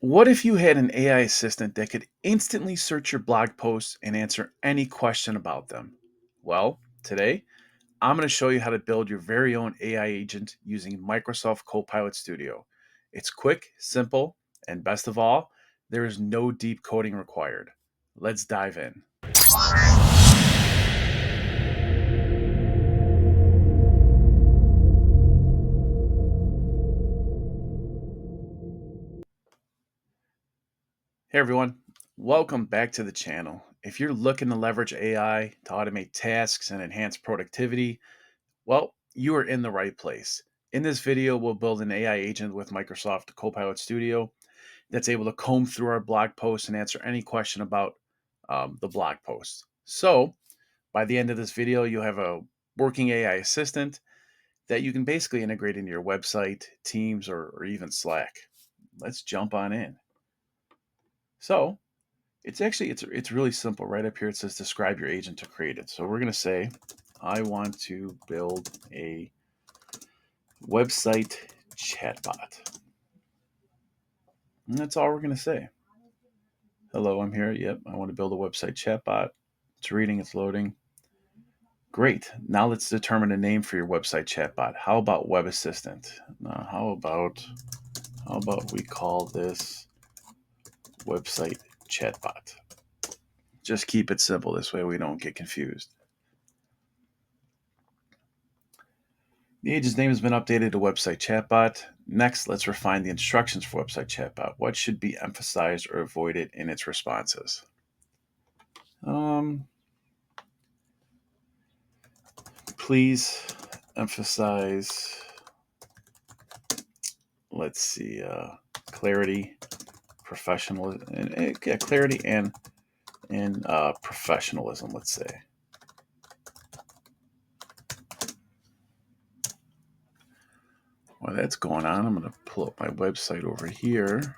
What if you had an AI assistant that could instantly search your blog posts and answer any question about them? Well, today I'm going to show you how to build your very own AI agent using Microsoft Copilot Studio. It's quick, simple, and best of all, there is no deep coding required. Let's dive in. Hey everyone, welcome back to the channel. If you're looking to leverage AI to automate tasks and enhance productivity, well, you are in the right place. In this video, we'll build an AI agent with Microsoft Copilot Studio that's able to comb through our blog posts and answer any question about the blog post. So, by the end of this video, you'll have a working AI assistant that you can basically integrate into your website, Teams, or even Slack. Let's jump on in. So, it's really simple. Right up here, it says describe your agent to create it. So we're going to say, I want to build a website chatbot. And that's all we're going to say. Hello, I'm here. Yep, I want to build a website chatbot. It's reading, it's loading. Great. Now let's determine a name for your website chatbot. How about web assistant? Now, how about we call this website chatbot? Just keep it simple. This way we don't get confused. The agent's name has been updated to website chatbot. Next, let's refine the instructions for website chatbot. What should be emphasized or avoided in its responses? Please emphasize, let's see, clarity, professionalism, clarity and professionalism, let's say. While that's going on, I'm going to pull up my website over here.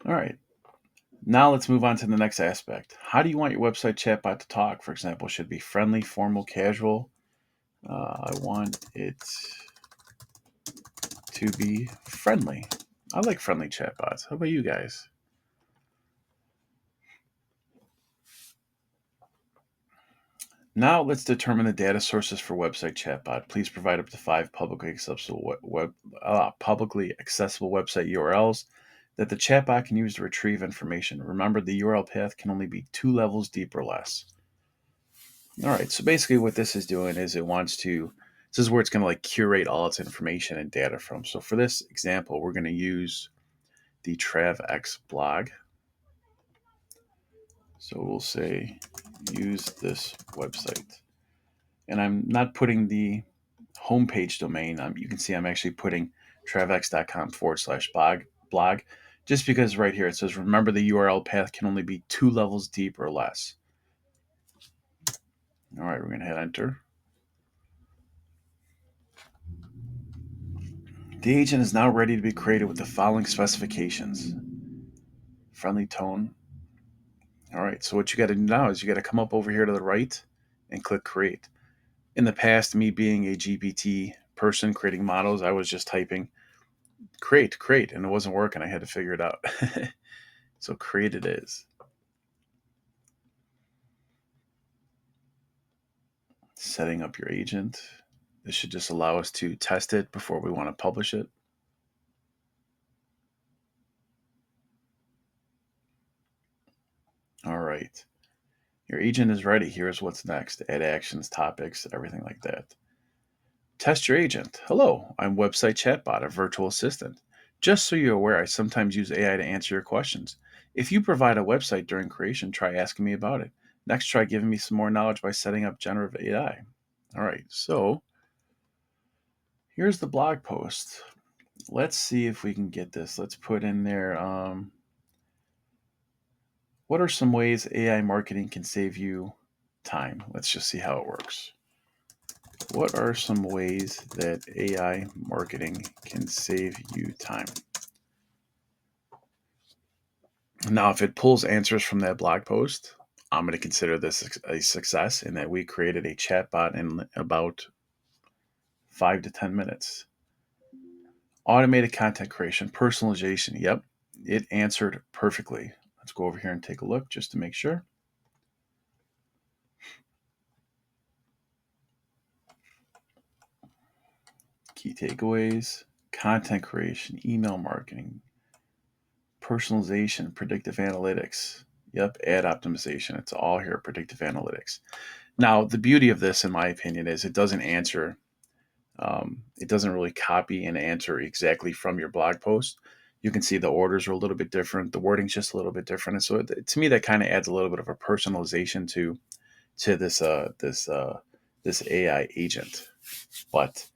All right. Now let's move on to the next aspect. How do you want your website chatbot to talk? For example, should it be friendly, formal, casual? I want it to be friendly. I like friendly chatbots. How about you guys? Now let's determine the data sources for website chatbot. Please provide up to 5 publicly accessible website URLs that the chatbot can use to retrieve information. Remember, the URL path can only be 2 levels deep or less. All right, so basically what this is doing is this is where it's going to like curate all its information and data from. So for this example, we're going to use the TravX blog. So we'll say use this website. And I'm not putting the homepage domain. You can see I'm actually putting travx.com/blog, just because right here it says, remember the URL path can only be 2 levels deep or less. All right, we're going to hit enter. The agent is now ready to be created with the following specifications. Friendly tone. All right, so what you got to do now is you got to come up over here to the right and click create. In the past, me being a GPT person creating models, I was just typing create, and it wasn't working. I had to figure it out. So create it is. Setting up your agent. This should just allow us to test it before we want to publish it. All right. Your agent is ready. Here's what's next. Add actions, topics, everything like that. Test your agent. Hello, I'm Website Chatbot, a virtual assistant. Just so you're aware, I sometimes use AI to answer your questions. If you provide a website during creation, try asking me about it. Next, try giving me some more knowledge by setting up generative AI. All right, so here's the blog post. Let's see if we can get this. Let's put in there, what are some ways AI marketing can save you time? Let's just see how it works. What are some ways that AI marketing can save you time? Now, if it pulls answers from that blog post, I'm going to consider this a success in that we created a chatbot in about 5 to 10 minutes. Automated content creation, personalization. Yep, it answered perfectly. Let's go over here and take a look just to make sure. Key takeaways, content creation, email marketing, personalization, predictive analytics. Yep, ad optimization. It's all here, predictive analytics. Now, the beauty of this, in my opinion, is it doesn't answer, it doesn't really copy and answer exactly from your blog post. You can see the orders are a little bit different. The wording's just a little bit different. And so to me, that kind of adds a little bit of a personalization to this AI agent. But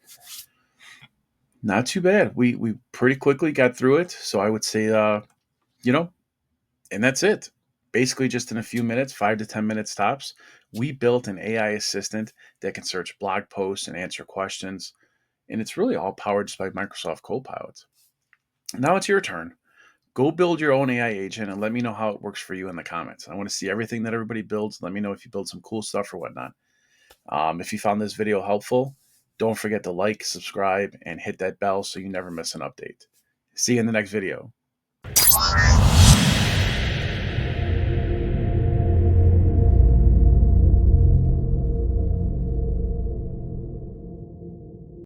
not too bad. We pretty quickly got through it. So I would say, you know, and that's it. Basically, just in a few minutes, 5 to 10 minutes tops, we built an AI assistant that can search blog posts and answer questions. And it's really all powered just by Microsoft Copilot. Now it's your turn. Go build your own AI agent and let me know how it works for you in the comments. I want to see everything that everybody builds. Let me know if you build some cool stuff or whatnot. If you found this video helpful, don't forget to like, subscribe, and hit that bell so you never miss an update. See you in the next video.